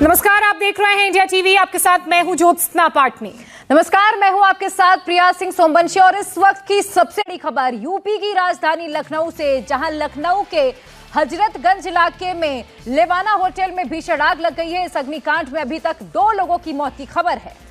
नमस्कार, आप देख रहे हैं इंडिया टीवी। आपके साथ मैं हूं ज्योत्सना पाटनी। नमस्कार, मैं हूं आपके साथ प्रिया सिंह सोमवंशी। और इस वक्त की सबसे बड़ी खबर यूपी की राजधानी लखनऊ से, जहां लखनऊ के हजरतगंज इलाके में लेवाना होटल में भीषण आग लग गई है। इस अग्निकांड में अभी तक 2 लोगों की मौत की खबर है।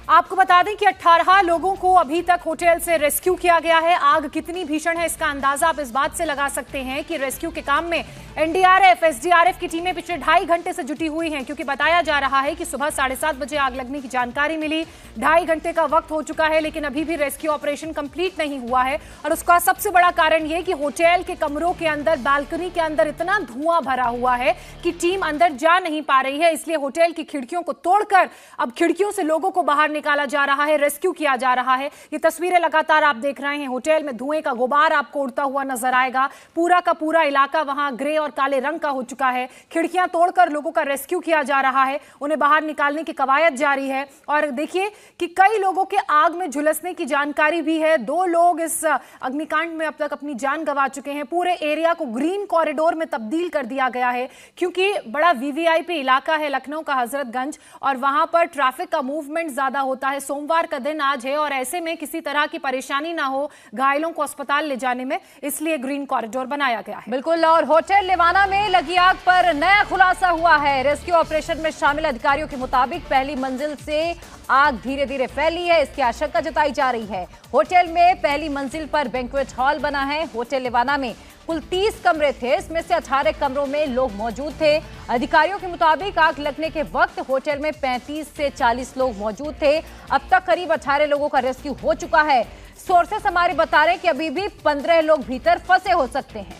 आपको बता दें कि 18 लोगों को अभी तक होटल से रेस्क्यू किया गया है। आग कितनी भीषण है इसका अंदाजा आप इस बात से लगा सकते हैं कि रेस्क्यू के काम में एनडीआरएफ, एसडीआरएफ की टीमें पिछले 2.5 घंटे से जुटी हुई हैं, क्योंकि बताया जा रहा है कि सुबह 7:30 बजे आग लगने की जानकारी मिली। 2.5 घंटे का वक्त हो चुका है, लेकिन अभी भी रेस्क्यू ऑपरेशन कंप्लीट नहीं हुआ है। और उसका सबसे बड़ा कारण यह कि होटल के कमरों के अंदर, बालकनी के अंदर इतना धुआं भरा हुआ है कि टीम अंदर जा नहीं पा रही है। इसलिए होटल की खिड़कियों को तोड़कर अब खिड़कियों से लोगों को बाहर निकाला जा रहा है, रेस्क्यू किया जा रहा है। ये तस्वीरें लगातार आप देख रहे हैं। होटल में धुएं का गुबार आपको उड़ता हुआ नजर आएगा। पूरा का पूरा इलाका वहां ग्रे और काले रंग का हो चुका है। खिड़कियां तोड़कर लोगों का रेस्क्यू किया जा रहा है, उन्हें बाहर निकालने की कवायद जारी है। और देखिए कि कई लोगों के आग में झुलसने की जानकारी भी है। 2 लोग इस अग्निकांड में अब तक अपनी जान गंवा चुके हैं। पूरे एरिया को ग्रीन कॉरिडोर में तब्दील कर दिया गया है, क्योंकि बड़ा वीवीआईपी इलाका है लखनऊ का हजरतगंज, और वहां पर ट्रैफिक का मूवमेंट ज्यादा होता है। सोमवार का दिन आज है और ऐसे में किसी तरह की परेशानी ना हो घायलों को अस्पताल ले जाने में, इसलिए ग्रीन कॉरिडोर बनाया गया है। बिल्कुल। और होटल लेवाना में लगी आग पर नया खुलासा हुआ है। रेस्क्यू ऑपरेशन में शामिल अधिकारियों के मुताबिक पहली मंजिल से आग धीरे धीरे फैली है, इसकी आशंका जताई जा रही है। होटल में पहली मंजिल पर बैंक्वेट हॉल बना है। होटल लेवाना में कुल 30 कमरे थे, इसमें से 18 कमरों में लोग मौजूद थे। अधिकारियों के मुताबिक आग लगने के वक्त होटल में 35 से 40 लोग मौजूद थे। अब तक करीब 18 लोगों का रेस्क्यू हो चुका है। सोर्सेस हमारे बता रहे हैं कि अभी भी 15 लोग भीतर फंसे हो सकते हैं।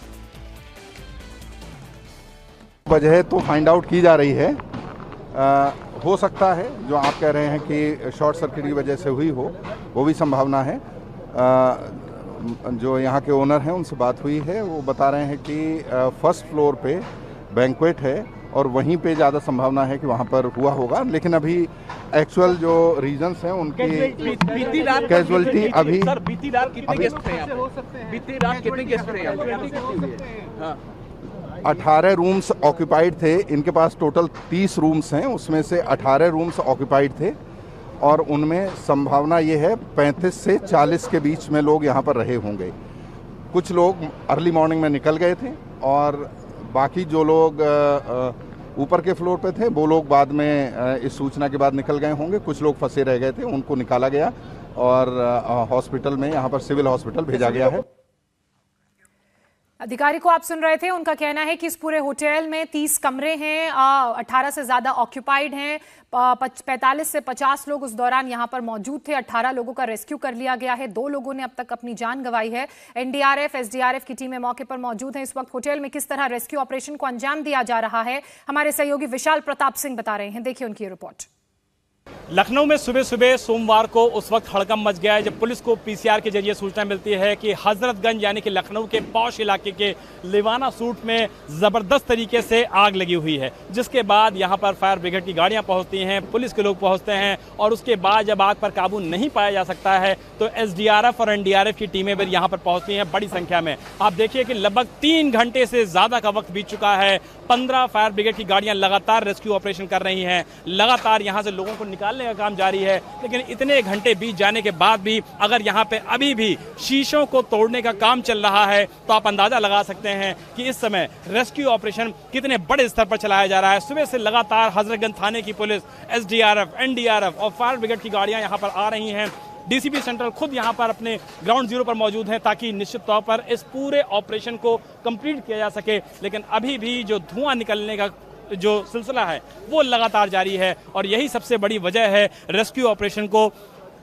वजह तो फाइंड आउट की जा रही है। हो सकता है जो आप कह रहे हैं कि शॉर्ट सर्किट की वजह से हुई हो, वो भी संभावना है। जो यहाँ के ओनर हैं उनसे बात हुई है, वो बता रहे हैं कि फर्स्ट फ्लोर पे बैंक्वेट है और वहीं पे ज़्यादा संभावना है कि वहाँ पर हुआ होगा। लेकिन अभी एक्चुअल जो रीजंस हैं उनकी कैजुअलिटी अभी बीती रात कितने गेस्ट थे? बीती रात कितने गेस्ट थे? 18 रूम्स ऑक्यूपाइड थे। इनके पास टोटल 30 रूम्स हैं, उसमें से 18 रूम्स ऑक्यूपाइड थे और उनमें संभावना ये है 35 से 40 के बीच में लोग यहाँ पर रहे होंगे। कुछ लोग अर्ली मॉर्निंग में निकल गए थे और बाकी जो लोग ऊपर के फ्लोर पे थे वो लोग बाद में इस सूचना के बाद निकल गए होंगे। कुछ लोग फंसे रह गए थे, उनको निकाला गया और हॉस्पिटल में, यहाँ पर सिविल हॉस्पिटल भेजा गया है। अधिकारी को आप सुन रहे थे, उनका कहना है कि इस पूरे होटल में 30 कमरे हैं, 18 से ज्यादा ऑक्यूपाइड हैं। 45 से 50 लोग उस दौरान यहां पर मौजूद थे। 18 लोगों का रेस्क्यू कर लिया गया है। 2 लोगों ने अब तक अपनी जान गंवाई है। एनडीआरएफ, एसडीआरएफ की टीमें मौके पर मौजूद हैं। इस वक्त होटल में किस तरह रेस्क्यू ऑपरेशन को अंजाम दिया जा रहा है, हमारे सहयोगी विशाल प्रताप सिंह बता रहे हैं। देखिए उनकी रिपोर्ट। लखनऊ में सुबह सुबह सोमवार को उस वक्त हड़कंप मच गया है जब पुलिस को पीसीआर के जरिए सूचना मिलती है कि हजरतगंज यानी कि लखनऊ के पॉश इलाके के लेवाना सूट में जबरदस्त तरीके से आग लगी हुई है। जिसके बाद यहां पर फायर ब्रिगेड की गाड़ियां पहुंचती हैं, पुलिस के लोग पहुंचते हैं और उसके बाद जब आग पर काबू नहीं पाया जा सकता है तो एसडीआरएफ और एनडीआरएफ की टीमें भी यहां पर पहुंचती हैं बड़ी संख्या में। आप देखिए कि लगभग 3 घंटे से ज्यादा का वक्त बीत चुका है। 15 फायर ब्रिगेड की गाड़ियां लगातार रेस्क्यू ऑपरेशन कर रही हैं, लगातार यहां से लोगों को निकालने का काम जारी है। लेकिन इतने घंटे बीत जाने के बाद भी अगर यहां पे अभी भी शीशों को तोड़ने का काम चल रहा है तो आप अंदाजा लगा सकते हैं कि इस समय रेस्क्यू ऑपरेशन कितने बड़े स्तर पर चलाया जा रहा है। सुबह से लगातार हजरतगंज थाने की पुलिस, एसडीआरएफ, एनडीआरएफ और फायर ब्रिगेड की गाड़ियां यहां पर आ रही हैं। डीसीपी सेंट्रल खुद यहां पर अपने ग्राउंड जीरो पर मौजूद हैं ताकि निश्चित तौर पर इस पूरे ऑपरेशन को कंप्लीट किया जा सके। लेकिन अभी भी जो धुआं निकलने का जो सिलसिला है वो लगातार जारी है और यही सबसे बड़ी वजह है रेस्क्यू ऑपरेशन को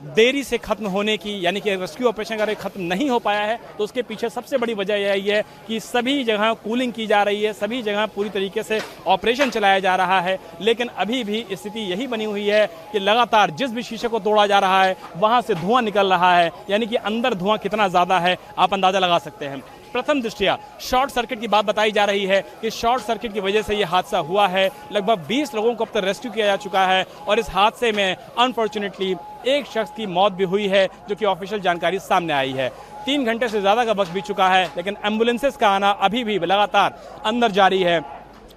देरी से खत्म होने की। यानी कि रेस्क्यू ऑपरेशन अगर खत्म नहीं हो पाया है तो उसके पीछे सबसे बड़ी वजह यही है कि सभी जगह कूलिंग की जा रही है, सभी जगह पूरी तरीके से ऑपरेशन चलाया जा रहा है। लेकिन अभी भी स्थिति यही बनी हुई है कि लगातार जिस भी शीशे को तोड़ा जा रहा है वहां से धुआं निकल रहा है। यानी कि अंदर धुआं कितना ज्यादा है आप अंदाजा लगा सकते हैं। प्रथम दृष्टया शॉर्ट सर्किट की बात बताई जा रही है कि शॉर्ट सर्किट की वजह से यह हादसा हुआ है। लगभग 20 लोगों को अब तक रेस्क्यू किया जा चुका है और इस हादसे में अनफॉर्चुनेटली एक शख्स की मौत भी हुई है, जो कि ऑफिशियल जानकारी सामने आई है। 3 घंटे से ज्यादा का वक्त बीत चुका है लेकिन एम्बुलेंसेस का आना अभी भी लगातार अंदर जारी है।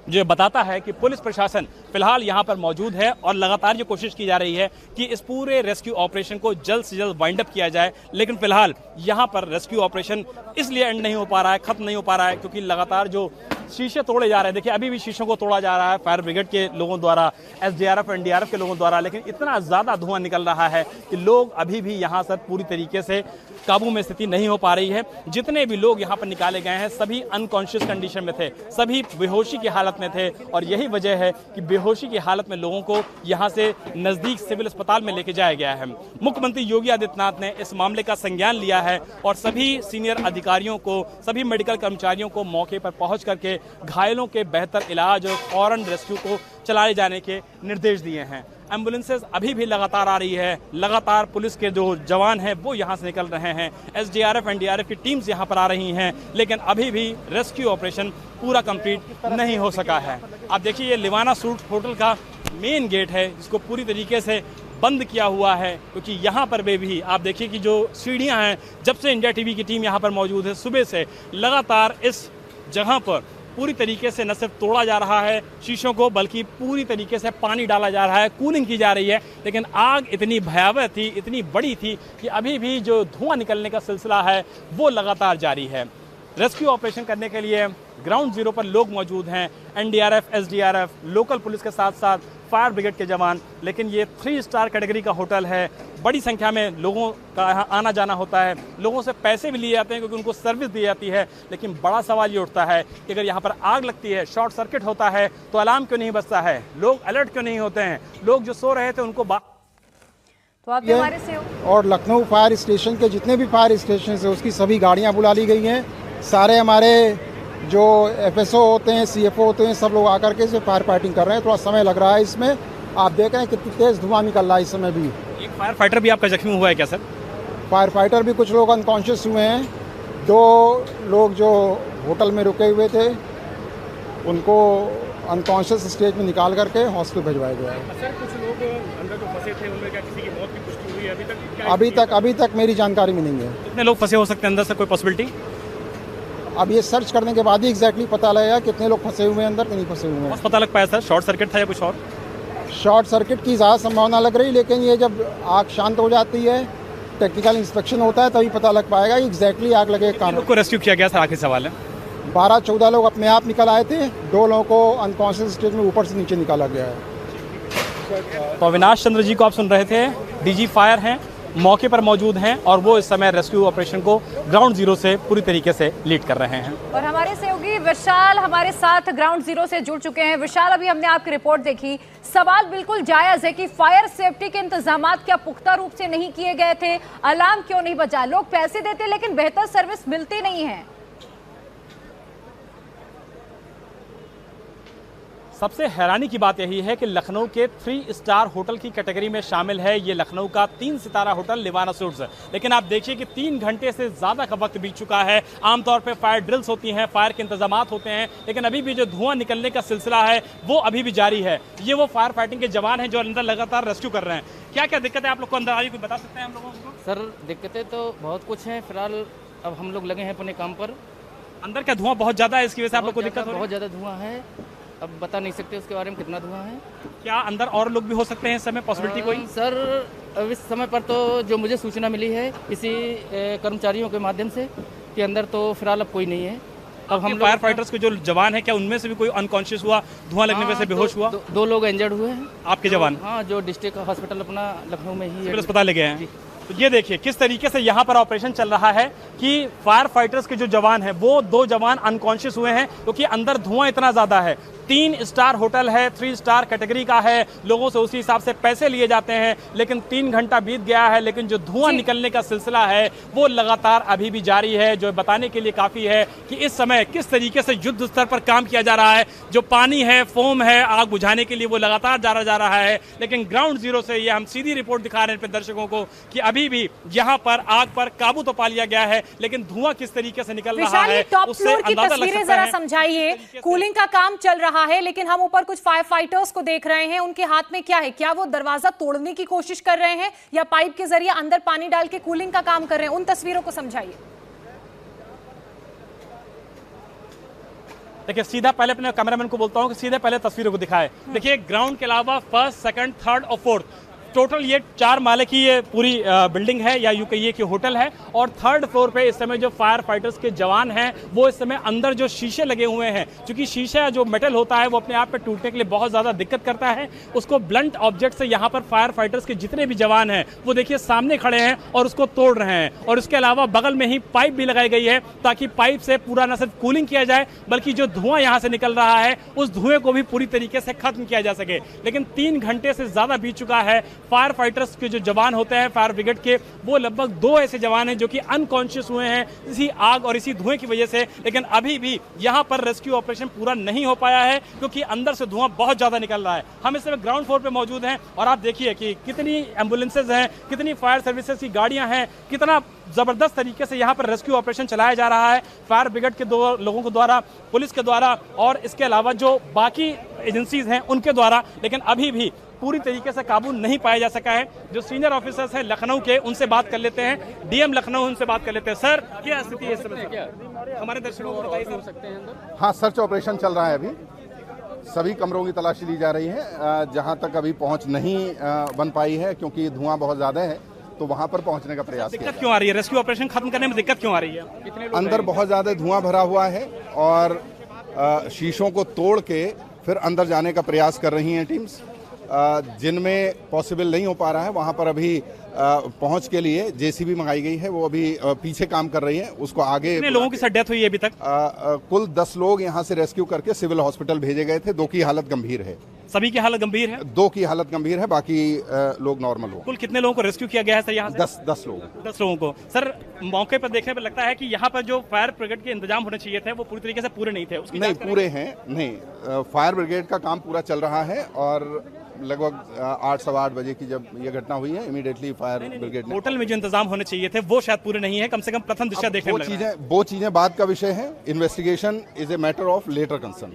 जो बताता है कि पुलिस प्रशासन फिलहाल यहाँ पर मौजूद है और लगातार ये कोशिश की जा रही है कि इस पूरे रेस्क्यू ऑपरेशन को जल्द से जल्द वाइंड अप किया जाए। लेकिन फिलहाल यहाँ पर रेस्क्यू ऑपरेशन इसलिए एंड नहीं हो पा रहा है, खत्म नहीं हो पा रहा है, क्योंकि लगातार जो शीशे तोड़े जा रहे हैं, देखिए अभी भी शीशों को तोड़ा जा रहा है फायर ब्रिगेड के लोगों द्वारा, एसडीआरएफ एनडीआरएफ के लोगों द्वारा। लेकिन इतना ज्यादा धुआं निकल रहा है कि लोग अभी भी यहाँ से पूरी तरीके से काबू में स्थिति नहीं हो पा रही है। जितने भी लोग यहाँ पर निकाले गए हैं सभी अनकॉन्शियस कंडीशन में थे, सभी बेहोशी की हालत में थे और यही वजह है कि बेहोशी की हालत में लोगों को यहाँ से नजदीक सिविल अस्पताल में लेके जाया गया है। मुख्यमंत्री योगी आदित्यनाथ ने इस मामले का संज्ञान लिया है और सभी सीनियर अधिकारियों को, सभी मेडिकल कर्मचारियों को मौके पर पहुंच करके घायलों के बेहतर इलाज और फौरन रेस्क्यू को चलाए जाने के निर्देश दिए हैं। एम्बुलेंसेज अभी भी लगातार आ रही है, लगातार पुलिस के जो जवान हैं वो यहाँ से निकल रहे हैं, एसडीआरएफ एनडीआरएफ की टीम्स यहाँ पर आ रही हैं, लेकिन अभी भी रेस्क्यू ऑपरेशन पूरा कंप्लीट नहीं हो सका है। आप देखिए ये लिवाना सूट होटल का मेन गेट है जिसको पूरी तरीके से बंद किया हुआ है, क्योंकि यहाँ पर भी आप देखिए कि जो सीढ़ियाँ हैं, जब से इंडिया टीवी की टीम यहाँ पर मौजूद है सुबह से लगातार इस जगह पर पूरी तरीके से न सिर्फ तोड़ा जा रहा है शीशों को, बल्कि पूरी तरीके से पानी डाला जा रहा है, कूलिंग की जा रही है। लेकिन आग इतनी भयावह थी, इतनी बड़ी थी कि अभी भी जो धुआं निकलने का सिलसिला है वो लगातार जारी है। रेस्क्यू ऑपरेशन करने के लिए ग्राउंड जीरो पर लोग मौजूद हैं, एनडीआरएफ, एसडीआरएफ, लोकल पुलिस के साथ साथ फायर ब्रिगेड के जवान। लेकिन ये 3 स्टार कैटेगरी का होटल है, बड़ी संख्या में लोगों का यहाँ आना जाना होता है, लोगों से पैसे भी लिए जाते हैं क्योंकि उनको सर्विस दी जाती है। लेकिन बड़ा सवाल ये उठता है कि अगर यहाँ पर आग लगती है, शॉर्ट सर्किट होता है तो अलार्म क्यों नहीं बजता है, लोग अलर्ट क्यों नहीं होते हैं, लोग जो सो रहे थे उनको तो आप हमारे से हो। और लखनऊ फायर स्टेशन के जितने भी फायर स्टेशन है उसकी सभी गाड़ियाँ बुला ली गई हैं। सारे हमारे जो एफएसओ होते हैं, सीएफओ होते हैं, सब लोग आकर के इसे फायर फाइटिंग कर रहे हैं। थोड़ा समय लग रहा है इसमें, आप देख रहे हैं कितनी तेज धुआं निकल रहा है इस समय भी। एक फायर फाइटर भी आपका जख्मी हुआ है क्या सर? फायर फाइटर भी कुछ लोग अनकॉन्शियस हुए हैं। 2 लोग जो होटल में रुके हुए थे उनको अनकॉन्शियस स्टेज में निकाल करके हॉस्पिटल भिजवाया गया है। सर कुछ लोग अंदर जो फंसे थे उनमें क्या किसी की मौत की पुष्टि हुई है अभी तक मेरी जानकारी में नहीं है। कितने लोग फंसे हो सकते हैं अंदर से, कोई पॉसिबिलिटी? अब ये सर्च करने के बाद ही एग्जैक्टली पता लगेगा कितने लोग फंसे हुए हैं अंदर कि नहीं फंसे हुए हैं। पता लग पाया सर शॉर्ट सर्किट था या कुछ और? शॉर्ट सर्किट की ज़्यादा संभावना लग रही, लेकिन ये जब आग शांत हो जाती है, टेक्निकल इंस्पेक्शन होता है, तभी पता लग पाएगा एग्जैक्टली आग लगे कहाँ। लोग को रेस्क्यू किया गया सर, आखिरी सवाल है। 12-14 लोग अपने आप निकल आए थे, 2 लोगों को अनकॉन्शियस स्टेज में ऊपर से नीचे निकाला गया है। तो अविनाश चंद्र जी को आप सुन रहे थे, डीजी फायर हैं, मौके पर मौजूद हैं और वो इस समय रेस्क्यू ऑपरेशन को ग्राउंड जीरो से पूरी तरीके से लीड कर रहे हैं। और हमारे सहयोगी विशाल हमारे साथ ग्राउंड जीरो से जुड़ चुके हैं। विशाल, अभी हमने आपकी रिपोर्ट देखी, सवाल बिल्कुल जायज है कि फायर सेफ्टी के इंतजाम क्या पुख्ता रूप से नहीं किए गए थे, अलार्म क्यों नहीं बजा, लोग पैसे देते लेकिन बेहतर सर्विस मिलती नहीं है। सबसे हैरानी की बात यही है कि लखनऊ के 3 स्टार होटल की कैटेगरी में शामिल है ये लखनऊ का 3 सितारा होटल लिवाना सूट्स। लेकिन आप देखिए कि 3 घंटे से ज़्यादा का वक्त बीत चुका है। आमतौर पे फायर ड्रिल्स होती हैं, फायर के इंतजामात होते हैं, लेकिन अभी भी जो धुआं निकलने का सिलसिला है वो अभी भी जारी है। ये वो फायर फाइटिंग के जवान हैं जो अंदर लगातार रेस्क्यू कर रहे हैं। क्या क्या दिक्कत है आप लोग को अंदर आ रही, कुछ बता सकते हैं हम लोगों को? सर दिक्कतें तो बहुत कुछ हैं, फिलहाल अब हम लोग लगे हैं अपने काम पर। अंदर क्या धुआं बहुत ज़्यादा है, इसकी वजह से आप लोग को दिक्कत हो रही है? बहुत ज़्यादा धुआं है, अब बता नहीं सकते उसके बारे में कितना धुआं है। क्या अंदर और लोग भी हो सकते हैं इस समय, पॉसिबिलिटी कोई? सर अब इस समय पर तो जो मुझे सूचना मिली है किसी कर्मचारियों के माध्यम से कि अंदर तो फिलहाल अब कोई नहीं है। अब हम फायर फाइटर्स के जो जवान है, क्या उनमें से भी कोई अनकॉन्शियस हुआ, धुआं लगने में से बेहोश हुआ? 2 लोग इंजर्ड हुए हैं। आपके जवान? हाँ, जो डिस्ट्रिक्ट हॉस्पिटल अपना लखनऊ में ही अस्पताल ले गए हैं। तो ये देखिए किस तरीके से यहाँ पर ऑपरेशन चल रहा है कि फायर फाइटर्स के जो जवान हैं वो 2 जवान अनकॉन्शियस हुए हैं क्योंकि अंदर धुआं इतना ज्यादा है। 3 स्टार होटल है, 3 स्टार कैटेगरी का है, लोगों से उसी हिसाब से पैसे लिए जाते हैं, लेकिन 3 घंटा बीत गया है, लेकिन जो धुआं निकलने का सिलसिला है वो लगातार अभी भी जारी है। जो बताने के लिए काफी है कि इस समय किस तरीके से युद्ध स्तर पर काम किया जा रहा है। जो पानी है, फोम है, आग बुझाने के लिए वो लगातार जा रहा है। लेकिन ग्राउंड जीरो से ये हम सीधी रिपोर्ट दिखा रहे हैं दर्शकों को कि अभी भी यहाँ पर आग पर काबू तो पा लिया गया है, लेकिन धुआं किस तरीके से निकल रहा है उससे अंदाजा लग सकता है। समझाइए, कूलिंग का काम चल रहा है लेकिन हम ऊपर कुछ फायर फाइटर्स को देख रहे हैं, उनके हाथ में क्या है? क्या वो दरवाजा तोड़ने की कोशिश कर रहे हैं या पाइप के जरिए अंदर पानी डाल के कूलिंग का काम कर रहे हैं? उन तस्वीरों को समझाइए। देखिए सीधा पहले अपने कैमरामैन को बोलता हूँ कि सीधे पहले तस्वीरों को दिखाए। देखिए ग्राउंड के अलावा फर्स्ट, सेकंड, थर्ड और फोर्थ टोटल ये 4 माले की ये पूरी बिल्डिंग है, या यूं कहिए कि होटल है। और थर्ड फ्लोर पे इस समय जो फायर फाइटर्स के जवान हैं वो इस समय अंदर जो शीशे लगे हुए हैं, क्योंकि शीशा जो मेटल होता है वो अपने आप पे टूटने के लिए बहुत ज़्यादा दिक्कत करता है, उसको ब्लंट ऑब्जेक्ट से यहाँ पर फायर फाइटर्स के जितने भी जवान हैं वो देखिए सामने खड़े हैं और उसको तोड़ रहे हैं। और उसके अलावा बगल में ही पाइप भी लगाई गई है ताकि पाइप से पूरा न सिर्फ कूलिंग किया जाए बल्कि जो धुआं यहाँ से निकल रहा है उस धुएं को भी पूरी तरीके से खत्म किया जा सके। लेकिन 3 घंटे से ज़्यादा बीत चुका है। फायर फाइटर्स जो जवान होते हैं फायर ब्रिगेड के, वो लगभग 2 ऐसे जवान हैं जो कि अनकॉन्शियस हुए हैं इसी आग और इसी धुएं की वजह से। लेकिन अभी भी यहां पर रेस्क्यू ऑपरेशन पूरा नहीं हो पाया है क्योंकि अंदर से धुआं बहुत ज्यादा निकल रहा है। हम इस समय ग्राउंड फ्लोर पे मौजूद हैं और आप देखिए कि कितनी एम्बुलेंसेज हैं, कितनी फायर सर्विसेज की गाड़ियां हैं, कितना जबरदस्त तरीके से यहां पर रेस्क्यू ऑपरेशन चलाया जा रहा है फायर ब्रिगेड के 2 लोगों के द्वारा, पुलिस के द्वारा और इसके अलावा जो बाकी एजेंसीज हैं उनके द्वारा। लेकिन अभी भी पूरी तरीके से काबू नहीं पाया जा सका है। जो सीनियर ऑफिसर्स हैं लखनऊ के, उनसे बात कर लेते हैं। डीएम लखनऊ, उनसे बात कर लेते हैं। सर क्या स्थिति है इस समय? क्या हमारे दर्शकों को बताइए हो सकते हैं अंदर? हाँ, सर्च ऑपरेशन चल रहा है। अभी सभी कमरों की तलाशी ली जा रही है। जहां तक अभी पहुंच नहीं बन पाई है क्योंकि धुआं बहुत ज्यादा है, तो वहां पर पहुंचने का प्रयास किया। दिक्कत क्यों आ रही है? रेस्क्यू ऑपरेशन खत्म करने में दिक्कत क्यों आ रही है? अंदर बहुत ज्यादा धुआं भरा हुआ है और शीशों को तोड़ के फिर अंदर जाने का प्रयास कर रही हैं टीम्स। जिनमें पॉसिबल नहीं हो पा रहा है वहां पर अभी पहुंच के लिए जेसीबी मंगाई गई है, वो अभी पीछे काम कर रही है। उसको आगे कितने लोगों की डेथ हुई है अभी तक? कुल 10 लोग यहां से रेस्क्यू करके सिविल हॉस्पिटल भेजे गए थे। 2 की हालत गंभीर है। सभी की हालत गंभीर है? 2 की हालत गंभीर है, बाकी लोग नॉर्मल हो। कुल कितने लोगों को रेस्क्यू किया गया है सर यहाँ से? 10 लोग। 10 लोगों को। सर मौके पर देखने पर लगता है कि यहाँ पर जो फायर ब्रिगेड के इंतजाम होने चाहिए थे वो पूरी तरीके से पूरे नहीं थे। उसकी नहीं, पूरे हैं। नहीं, फायर ब्रिगेड का काम पूरा चल रहा है और लगभग 8 सवा 8 बजे की जब ये घटना हुई है इमीडिएटली फायर ब्रिगेड ने, होटल में जो इंतजाम होने चाहिए थे वो शायद पूरे नहीं है, कम से कम प्रथम दृष्टया देखने में लग रहा है। वो चीजें बाद का विषय है। Investigation is a matter of later concern.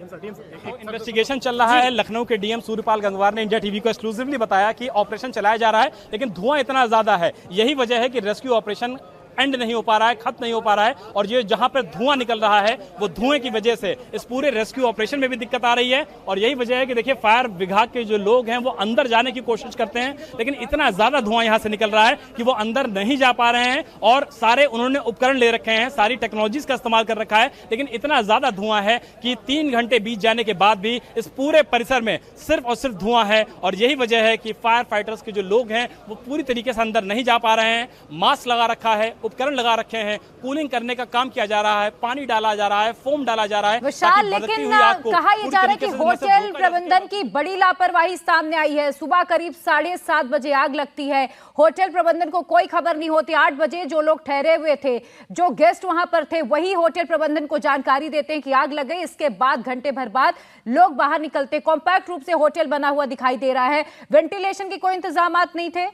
Investigation चल रहा है। लखनऊ के डीएम सूर्यपाल गंगवार ने इंडिया टीवी को एक्सक्लूसिवली बताया कि ऑपरेशन चलाया जा रहा है लेकिन धुआं इतना ज्यादा है, यही वजह है कि रेस्क्यू ऑपरेशन एंड नहीं हो पा रहा है, खत्म नहीं हो पा रहा है। और ये जहां पर धुआं निकल रहा है वो धुएं की वजह से इस पूरे रेस्क्यू ऑपरेशन में भी दिक्कत आ रही है। और यही वजह है कि देखिए फायर विभाग के जो लोग हैं वो अंदर जाने की कोशिश करते हैं लेकिन इतना ज्यादा धुआं यहां से निकल रहा है कि वो अंदर नहीं जा पा रहे हैं। और सारे उन्होंने उपकरण ले रखे हैं, सारी टेक्नोलॉजीज का इस्तेमाल कर रखा है, लेकिन इतना ज्यादा धुआं है कि 3 घंटे बीत जाने के बाद भी इस पूरे परिसर में सिर्फ और सिर्फ धुआं है। और यही वजह है कि फायर फाइटर्स के जो लोग हैं वो पूरी तरीके से अंदर नहीं जा पा रहे हैं। मास्क लगा रखा है, उपकरण लगा रखे हैं, कूलिंग करने का काम किया जा रहा है, पानी डाला जा रहा है, फोम डाला जा रहा है। विशाल, लेकिन कहा यह जा रहा है कि होटल प्रबंधन की बड़ी लापरवाही सामने आई है। सुबह करीब 7:30 बजे आग लगती है, होटल प्रबंधन को कोई खबर नहीं होती। 8 बजे जो लोग ठहरे हुए थे, जो गेस्ट वहां पर थे, वही होटल प्रबंधन को जानकारी देते हैं कि आग लग गई। इसके बाद घंटे भर बाद लोग बाहर निकलते, कॉम्पैक्ट रूप से होटल बना हुआ दिखाई दे रहा है। वेंटिलेशन के कोई इंतजामात नहीं थे।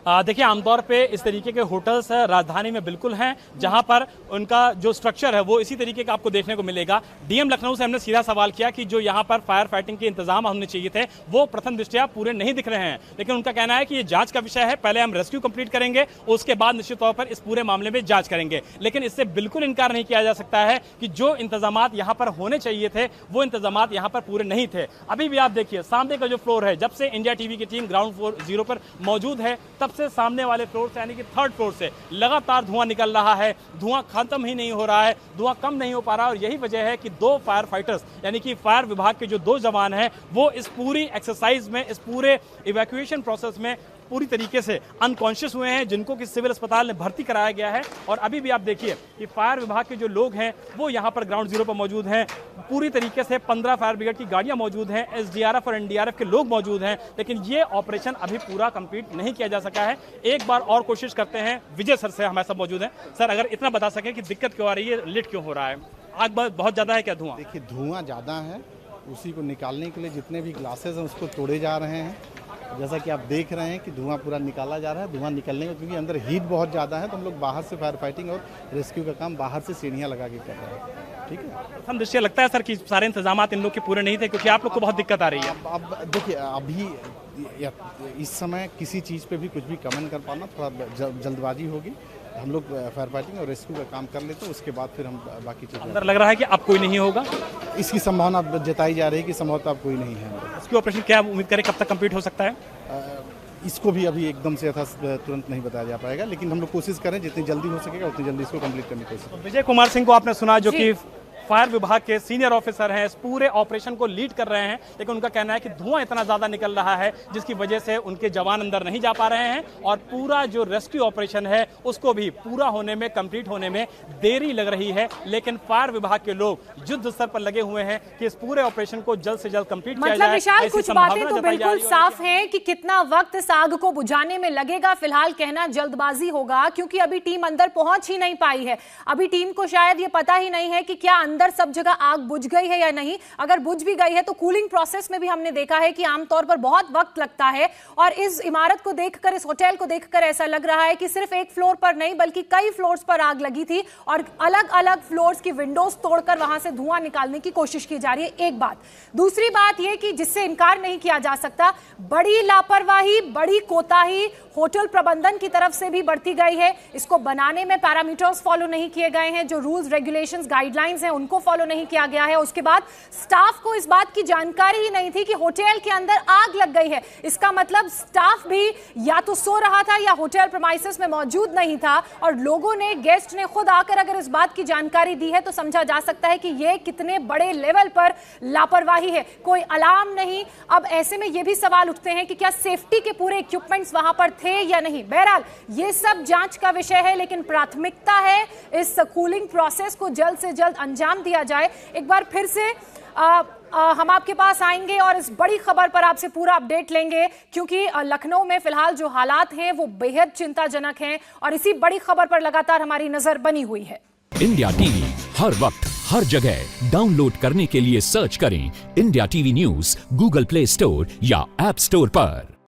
देखिए आमतौर पे इस तरीके के होटल्स राजधानी में बिल्कुल हैं जहां पर उनका जो स्ट्रक्चर है वो इसी तरीके का आपको देखने को मिलेगा। डीएम लखनऊ से हमने सीधा सवाल किया कि जो यहां पर फायर फाइटिंग के इंतजाम होने चाहिए थे वो प्रथम दृष्टया पूरे नहीं दिख रहे हैं, लेकिन उनका कहना है कि ये जांच का विषय है, पहले हम रेस्क्यू कंप्लीट करेंगे उसके बाद निश्चित तौर पर इस पूरे मामले में जांच करेंगे। लेकिन इससे बिल्कुल इनकार नहीं किया जा सकता है कि जो इंतजामात यहाँ पर होने चाहिए थे वो इंतजामात यहाँ पर पूरे नहीं थे। अभी भी आप देखिए सामने का जो फ्लोर है, जब से इंडिया टीवी की टीम ग्राउंड फ्लोर 0 पर मौजूद है तब से सामने वाले फ्लोर से यानी कि 3rd फ्लोर से लगातार धुआं निकल रहा है। धुआं खत्म ही नहीं हो रहा है, धुआं कम नहीं हो पा रहा। और यही वजह है कि 2 फायर फाइटर्स यानी कि फायर विभाग के जो 2 जवान हैं वो इस पूरी एक्सरसाइज में, इस पूरे इवैक्यूएशन प्रोसेस में पूरी तरीके से अनकॉन्शियस हुए हैं, जिनको कि सिविल अस्पताल में भर्ती कराया गया है। और अभी भी आप देखिए कि फायर विभाग के जो लोग हैं वो यहाँ पर ग्राउंड 0 पर मौजूद हैं। पूरी तरीके से 15 फायर ब्रिगेड की गाड़ियां मौजूद हैं, एसडीआरएफ और एनडीआरएफ के लोग मौजूद हैं, लेकिन ये ऑपरेशन अभी पूरा कंप्लीट नहीं किया जा सका है। एक बार और कोशिश करते हैं। विजय सर से हमारे साथ मौजूद हैं। सर अगर इतना बता सकें कि दिक्कत क्यों आ रही है, लेट क्यों हो रहा है? आग बहुत ज्यादा है क्या? धुआं देखिए, धुआं ज़्यादा है, उसी को निकालने के लिए जितने भी ग्लासेस हैं उसको तोड़े जा रहे हैं। जैसा कि आप देख रहे हैं कि धुआं पूरा निकाला जा रहा है। धुआं निकलने में क्योंकि अंदर हीट बहुत ज़्यादा है तो हम लोग बाहर से फायर फाइटिंग और रेस्क्यू का काम बाहर से सीढ़ियाँ लगा के कर रहे हैं। ठीक है, हम दृश्य लगता है सर कि सारे इंतजाम इन लोग के पूरे नहीं थे क्योंकि आप लोग को बहुत दिक्कत आ रही है। अब देखिए, अभी इस समय किसी चीज़ पे भी कुछ भी कमेंट कर पाना थोड़ा जल्दबाजी होगी। हम लोग फायर फाइटिंग और रेस्क्यू का काम कर लेते हैं, उसके बाद फिर हम बाकी चीज़ें। अंदर लग रहा है कि अब कोई नहीं होगा, इसकी संभावना जताई जा रही है कि संभवतः अब कोई नहीं है। रेस्क्यू ऑपरेशन क्या उम्मीद करें कब तक कंप्लीट हो सकता है? इसको भी अभी एकदम से तुरंत नहीं बताया जा पाएगा, लेकिन हम लोग कोशिश करें जितनी जल्दी हो सकेगा उतनी जल्दी इसको कंप्लीट करने की कोशिश। विजय कुमार सिंह को आपने सुना, जो कि फायर विभाग के सीनियर ऑफिसर हैं, इस पूरे ऑपरेशन को लीड कर रहे हैं, लेकिन उनका कहना है कि धुआं इतना ज्यादा निकल रहा है जिसकी वजह से उनके जवान अंदर नहीं जा पा रहे हैं और पूरा जो रेस्क्यू ऑपरेशन है उसको भी पूरा होने में, कंप्लीट होने में देरी लग रही है। लेकिन फायर विभाग के लोग युद्ध स्तर पर लगे हुए हैं कि इस पूरे ऑपरेशन को जल्द से जल्द कंप्लीट किया जाए। मतलब विशाल, कुछ बातें तो बिल्कुल साफ हैं कि कितना वक्त इस आग को बुझाने में लगेगा, फिलहाल कहना जल्दबाजी होगा, क्योंकि अभी टीम अंदर पहुंच ही नहीं पाई है। अभी टीम को शायद ये पता ही नहीं है कि क्या अंदर सब जगह आग बुझ गई है या नहीं। अगर बुझ भी गई है तो कूलिंग प्रोसेस में भी हमने देखा है कि आमतौर पर बहुत वक्त लगता है। और इस इमारत को देखकर, इस होटल को देखकर ऐसा लग रहा है कि सिर्फ एक फ्लोर पर नहीं बल्कि कई फ्लोर्स पर आग लगी थी और अलग अलग फ्लोर्स की विंडोज तोड़कर वहां से धुआं निकालने की कोशिश की जा रही है। एक बात। दूसरी बात यह कि जिससे इनकार नहीं किया जा सकता, बड़ी लापरवाही, बड़ी कोताही होटल प्रबंधन की तरफ से भी बढ़ती गई है। इसको बनाने में पैरामीटर्स फॉलो नहीं किए गए हैं, जो रूल्स, रेगुलेशंस, गाइडलाइंस हैं उनको फॉलो नहीं किया गया है। उसके बाद स्टाफ को इस बात की जानकारी ही नहीं थी कि होटल के अंदर आग लग गई है। इसका मतलब स्टाफ भी या तो सो रहा था या होटल प्रीमाइसेस में मौजूद नहीं था। और लोगों ने, गेस्ट ने खुद आकर अगर इस बात की जानकारी दी है तो समझा जा सकता है कि यह कितने बड़े लेवल पर लापरवाही है। कोई अलार्म नहीं। अब ऐसे में यह भी सवाल उठते हैं कि क्या सेफ्टी के पूरे इक्विपमेंट्स वहां पर थे या नहीं। बहरहाल ये सब जांच का विषय है, लेकिन प्राथमिकता है इस कूलिंग प्रोसेस को जल्द से जल्द अंजाम दिया जाए। एक बार फिर से हम आपके पास आएंगे और इस बड़ी खबर पर आपसे पूरा अपडेट लेंगे, क्योंकि लखनऊ में फिलहाल जो हालात हैं वो बेहद चिंताजनक हैं और इसी बड़ी खबर पर लगातार हमारी नजर बनी हुई है। इंडिया टीवी हर वक्त हर जगह डाउनलोड करने के लिए सर्च करें India TV news Google play store या ऐप स्टोर पर।